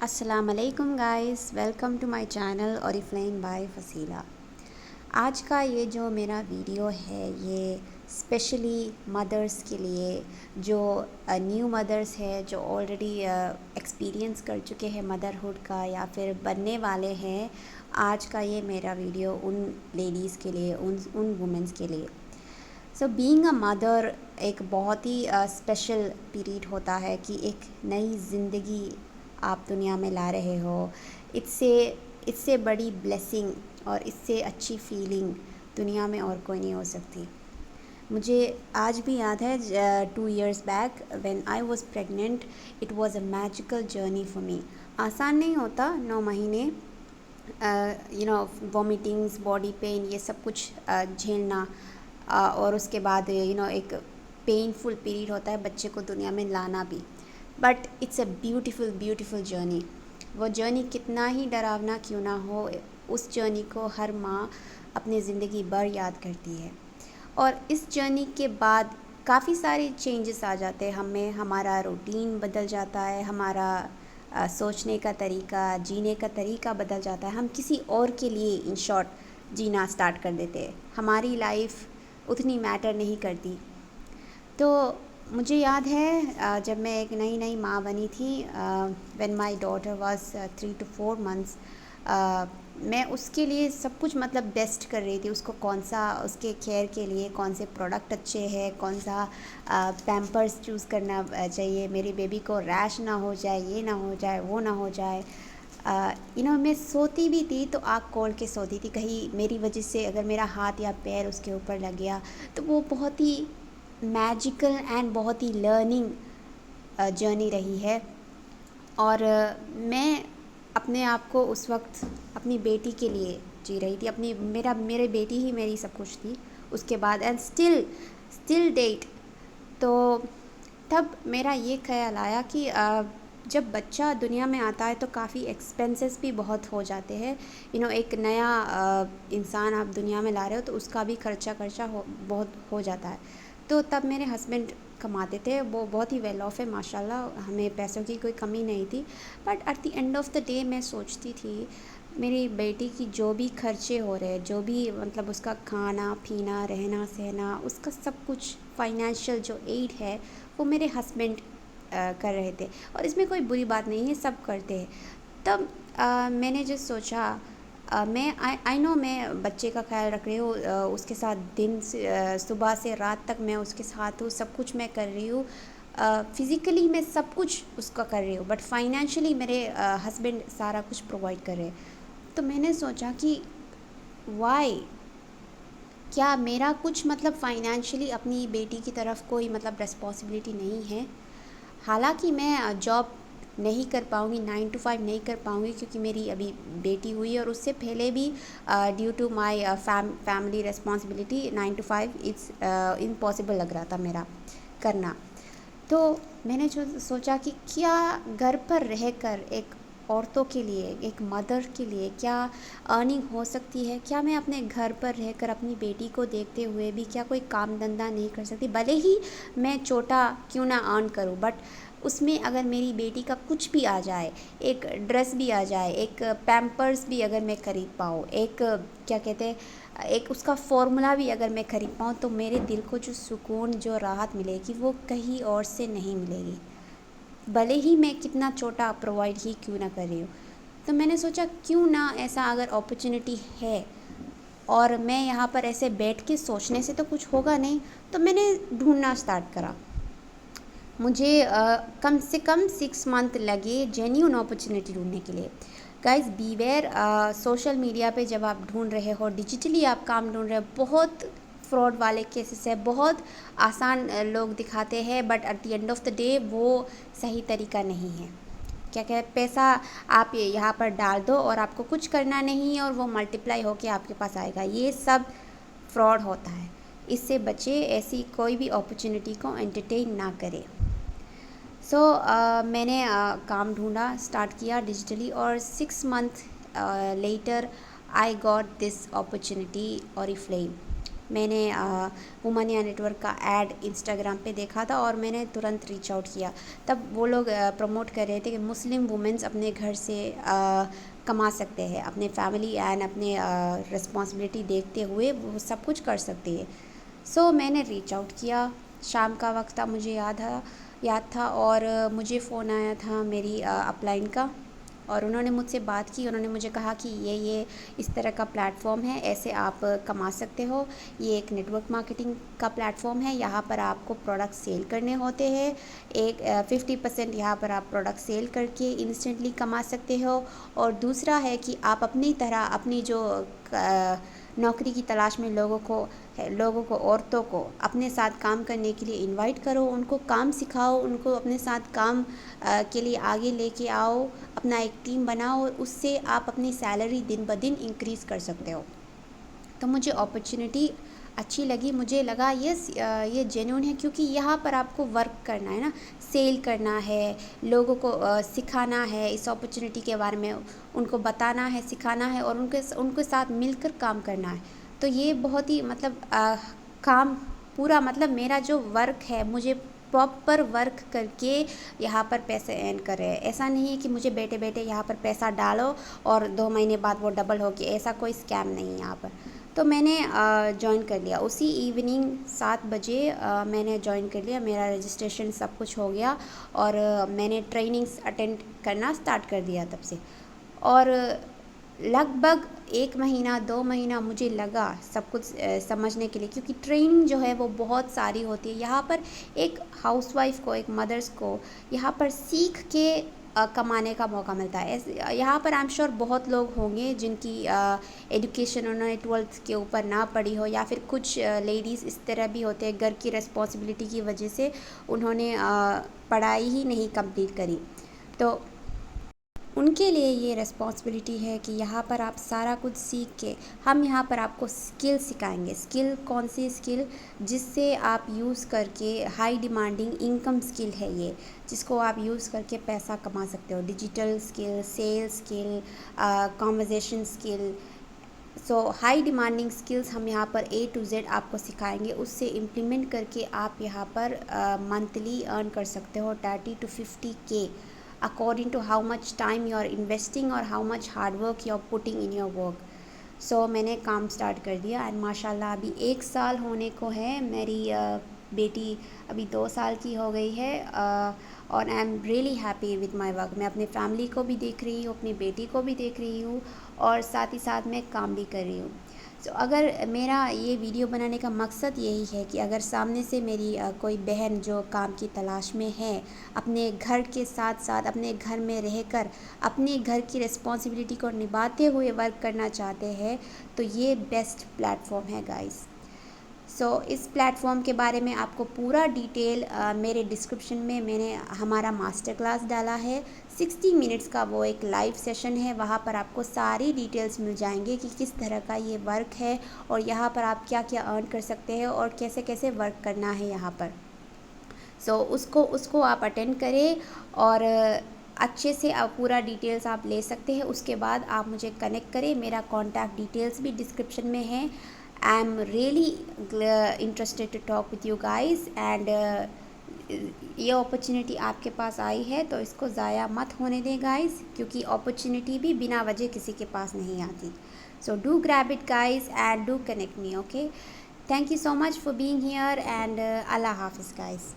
अस्सलाम वालेकुम guys, welcome to my channel Oriflame by Faseela. आज का ये जो मेरा वीडियो है ये स्पेशली मदर्स के लिए जो न्यू मदर्स है, जो ऑलरेडी एक्सपीरियंस कर चुके हैं मदरहुड का या फिर बनने वाले हैं। आज का ये मेरा वीडियो उन लेडीज़ के लिए, उन वुमेंस के लिए। सो बीइंग अ मदर एक बहुत ही स्पेशल पीरियड होता है कि एक नई ज़िंदगी आप दुनिया में ला रहे हो। इससे इससे बड़ी ब्लेसिंग और इससे अच्छी फीलिंग दुनिया में और कोई नहीं हो सकती। मुझे आज भी याद है 2 years back when I was pregnant, it was a magical journey for me. आसान नहीं होता 9 महीने वॉमिटिंग्स, बॉडी पेन, ये सब कुछ झेलना। और उसके बाद एक पेनफुल पीरियड होता है बच्चे को दुनिया में लाना भी। But it's a beautiful beautiful journey. वो जर्नी कितना ही डरावना क्यों ना हो, उस जर्नी को हर माँ अपनी ज़िंदगी भर याद करती है। और इस जर्नी के बाद काफ़ी सारे चेंजेस आ जाते हैं हमें। हमारा रूटीन बदल जाता है, हमारा सोचने का तरीका, जीने का तरीका बदल जाता है। हम किसी और के लिए इन शॉर्ट जीना स्टार्ट कर देते हैं। हमारी लाइफ उतनी मैटर नहीं करती। तो मुझे याद है जब मैं एक नई नई माँ बनी थी, when my daughter was 3 to 4 months, मैं उसके लिए सब कुछ मतलब बेस्ट कर रही थी। उसको कौन सा, उसके केयर के लिए कौन से प्रोडक्ट अच्छे हैं, कौन सा पैम्पर्स चूज़ करना चाहिए, मेरी बेबी को रैश ना हो जाए, ये ना हो जाए, वो ना हो जाए। मैं सोती भी थी तो आँख खोल के सोती थी, कहीं मेरी वजह से अगर मेरा हाथ या पैर उसके ऊपर लग गया तो वो बहुत ही मैजिकल एंड बहुत ही लर्निंग जर्नी रही है। और मैं अपने आप को उस वक्त अपनी बेटी के लिए जी रही थी। मेरे बेटी ही मेरी सब कुछ थी उसके बाद, एंड स्टिल डेट। तो तब मेरा ये ख्याल आया कि जब बच्चा दुनिया में आता है तो काफ़ी एक्सपेंसेस भी बहुत हो जाते हैं। एक नया इंसान आप दुनिया में ला रहे हो तो उसका भी खर्चा बहुत हो जाता है। तो तब मेरे हस्बैंड कमाते थे, वो बहुत ही वेल ऑफ है माशाल्लाह, हमें पैसों की कोई कमी नहीं थी। But at the end of the day मैं सोचती थी मेरी बेटी की जो भी खर्चे हो रहे हैं, जो भी मतलब उसका खाना पीना, रहना सहना, उसका सब कुछ फाइनेंशियल जो एड है वो मेरे हस्बैंड कर रहे थे। और इसमें कोई बुरी बात नहीं है, सब करते हैं। तब मैंने जो सोचा, मैं आई नो मैं बच्चे का ख्याल रख रही हूँ, उसके साथ दिन से सुबह से रात तक मैं उसके साथ हूँ, सब कुछ मैं कर रही हूँ। फ़िज़िकली मैं सब कुछ उसका कर रही हूँ, बट फाइनेंशियली मेरे हस्बैंड सारा कुछ प्रोवाइड कर रहे हैं। तो मैंने सोचा कि वाई, क्या मेरा कुछ मतलब फाइनेंशियली अपनी बेटी की तरफ कोई मतलब रिस्पॉन्सिबिलिटी नहीं है। हालांकि मैं जॉब नहीं कर पाऊँगी, 9 to 5 नहीं कर पाऊँगी क्योंकि मेरी अभी बेटी हुई है। और उससे पहले भी due to my family responsibility 9 to 5 it's impossible लग रहा था मेरा करना। तो मैंने जो सोचा कि क्या घर पर रहकर एक औरतों के लिए, एक मदर के लिए क्या अर्निंग हो सकती है। क्या मैं अपने घर पर रहकर अपनी बेटी को देखते हुए भी क्या कोई काम धंधा नहीं कर सकती। भले ही मैं छोटा क्यों ना अर्न करूं, बट उसमें अगर मेरी बेटी का कुछ भी आ जाए, एक ड्रेस भी आ जाए, एक पैम्पर्स भी अगर मैं खरीद पाऊँ, एक क्या कहते हैं, एक उसका फ़ॉर्मूला भी अगर मैं खरीद पाऊँ, तो मेरे दिल को जो सुकून, जो राहत मिलेगी वो कहीं और से नहीं मिलेगी, भले ही मैं कितना छोटा प्रोवाइड ही क्यों ना कर रही हूँ। तो मैंने सोचा क्यों ना ऐसा अगर अपॉर्चुनिटी है, और मैं यहाँ पर ऐसे बैठ के सोचने से तो कुछ होगा नहीं, तो मैंने ढूंढना स्टार्ट करा। मुझे कम से कम 6 मंथ लगे जेन्यून अपॉर्चुनिटी ढूंढने के लिए। गाइस बीवेयर, सोशल मीडिया पे जब आप ढूंढ रहे हो, डिजिटली आप काम ढूंढ रहे हो, बहुत फ्रॉड वाले केसेस है, बहुत आसान लोग दिखाते हैं, but at the end of the day वो सही तरीका नहीं है। क्या क्या पैसा आप यहाँ पर डाल दो और आपको कुछ करना नहीं है और वो मल्टीप्लाई होके आपके पास आएगा, ये सब फ्रॉड होता है। इससे बचे, ऐसी कोई भी अपॉर्चुनिटी को एंटरटेन ना करें। सो मैंने काम ढूंढा स्टार्ट किया डिजिटली, और 6 month later I got this opportunity Oriflame. मैंने वुमनिया नेटवर्क का ऐड इंस्टाग्राम पे देखा था और मैंने तुरंत रीच आउट किया। तब वो लोग प्रमोट कर रहे थे कि मुस्लिम वुमेन्स अपने घर से कमा सकते हैं, अपने फैमिली एंड अपने रिस्पॉन्सिबिलिटी देखते हुए वो सब कुछ कर सकती है। सो मैंने रीच आउट किया। शाम का वक्त था, मुझे याद था और मुझे फ़ोन आया था मेरी अपलाइन का, और उन्होंने मुझसे बात की। उन्होंने मुझे कहा कि ये इस तरह का प्लेटफॉर्म है, ऐसे आप कमा सकते हो। ये एक नेटवर्क मार्केटिंग का प्लेटफॉर्म है, यहाँ पर आपको प्रोडक्ट सेल करने होते हैं। एक 50% यहाँ पर आप प्रोडक्ट सेल करके इंस्टेंटली कमा सकते हो। और दूसरा है कि आप अपनी तरह अपनी जो नौकरी की तलाश में लोगों को औरतों को अपने साथ काम करने के लिए इनवाइट करो, उनको काम सिखाओ, उनको अपने साथ काम के लिए आगे लेके आओ, अपना एक टीम बनाओ, उससे आप अपनी सैलरी दिन ब दिन इंक्रीज़ कर सकते हो। तो मुझे अपॉर्चुनिटी अच्छी लगी, मुझे लगा यस ये जेन्युइन है, क्योंकि यहाँ पर आपको वर्क करना है ना, सेल करना है, लोगों को सिखाना है इस अपॉर्चुनिटी के बारे में, उनको बताना है, सिखाना है और उनके साथ मिलकर काम करना है। तो ये बहुत ही मतलब काम पूरा मतलब मेरा जो वर्क है, मुझे प्रॉपर वर्क करके यहाँ पर पैसे अर्न कर रहे हैं। ऐसा नहीं है कि मुझे बैठे बैठे यहाँ पर पैसा डालो और 2 महीने बाद वो डबल हो गया, ऐसा कोई स्कैम नहीं है यहाँ पर। तो मैंने जॉइन कर लिया उसी इवनिंग 7 बजे। मैंने जॉइन कर लिया, मेरा रजिस्ट्रेशन सब कुछ हो गया और मैंने ट्रेनिंग्स अटेंड करना स्टार्ट कर दिया तब से। और लगभग 1 महीना 2 महीना मुझे लगा सब कुछ समझने के लिए, क्योंकि ट्रेनिंग जो है वो बहुत सारी होती है। यहाँ पर एक हाउसवाइफ को, एक मदर्स को यहाँ पर सीख के कमाने का मौका मिलता है। यहाँ पर आई एम श्योर बहुत लोग होंगे जिनकी एजुकेशन उन्होंने 12th के ऊपर ना पढ़ी हो, या फिर कुछ लेडीज़ इस तरह भी होते हैं, घर की रिस्पॉन्सिबिलिटी की वजह से उन्होंने पढ़ाई ही नहीं कंप्लीट करी। तो उनके लिए ये रिस्पॉन्सिबिलिटी है कि यहाँ पर आप सारा कुछ सीख के, हम यहाँ पर आपको स्किल सिखाएंगे। स्किल कौन सी स्किल? जिससे आप यूज़ करके, हाई डिमांडिंग इनकम स्किल है ये, जिसको आप यूज़ करके पैसा कमा सकते हो। Digital skill, sales skill, conversation skill, so high demanding skills हम यहाँ पर A to Z आपको सिखाएंगे। उससे इम्प्लीमेंट करके आप यहाँ पर मंथली अर्न कर सकते हो 30 to 50K, according to how much time you are investing और how much hard work you are putting in your work। सो मैंने काम स्टार्ट कर दिया एंड माशाल्लाह अभी 1 साल होने को है। मेरी बेटी अभी 2 साल की हो गई है और आई am really happy with my work. मैं अपनी फैमिली को भी देख रही हूँ, अपनी बेटी को भी देख रही हूँ और साथ ही साथ मैं काम भी कर रही हूँ। सो अगर मेरा ये वीडियो बनाने का मकसद यही है कि अगर सामने से मेरी कोई बहन जो काम की तलाश में है, अपने घर के साथ साथ अपने घर में रहकर अपने घर की रिस्पॉन्सिबिलिटी को निभाते हुए वर्क करना चाहते हैं, तो ये बेस्ट प्लेटफॉर्म है गाइस। सो इस प्लेटफॉर्म के बारे में आपको पूरा डिटेल मेरे डिस्क्रिप्शन में मैंने हमारा मास्टर क्लास डाला है। 60 मिनट्स का वो एक लाइव सेशन है, वहाँ पर आपको सारी डिटेल्स मिल जाएंगे कि किस तरह का ये वर्क है और यहाँ पर आप क्या क्या अर्न कर सकते हैं और कैसे कैसे वर्क करना है यहाँ पर। सो उसको आप अटेंड करें और अच्छे से आप पूरा डिटेल्स आप ले सकते हैं। उसके बाद आप मुझे कनेक्ट करें, मेरा कॉन्टैक्ट डिटेल्स भी डिस्क्रिप्शन में है। I am really interested to talk with you guys and ये अपॉर्चुनिटी आपके पास आई है तो इसको ज़ाया मत होने दें गाइस, क्योंकि अपॉर्चुनिटी भी बिना वजह किसी के पास नहीं आती। So do grab it guys and do connect me, okay. Thank you so much for being here and अल्लाह हाफिज़ गाइस।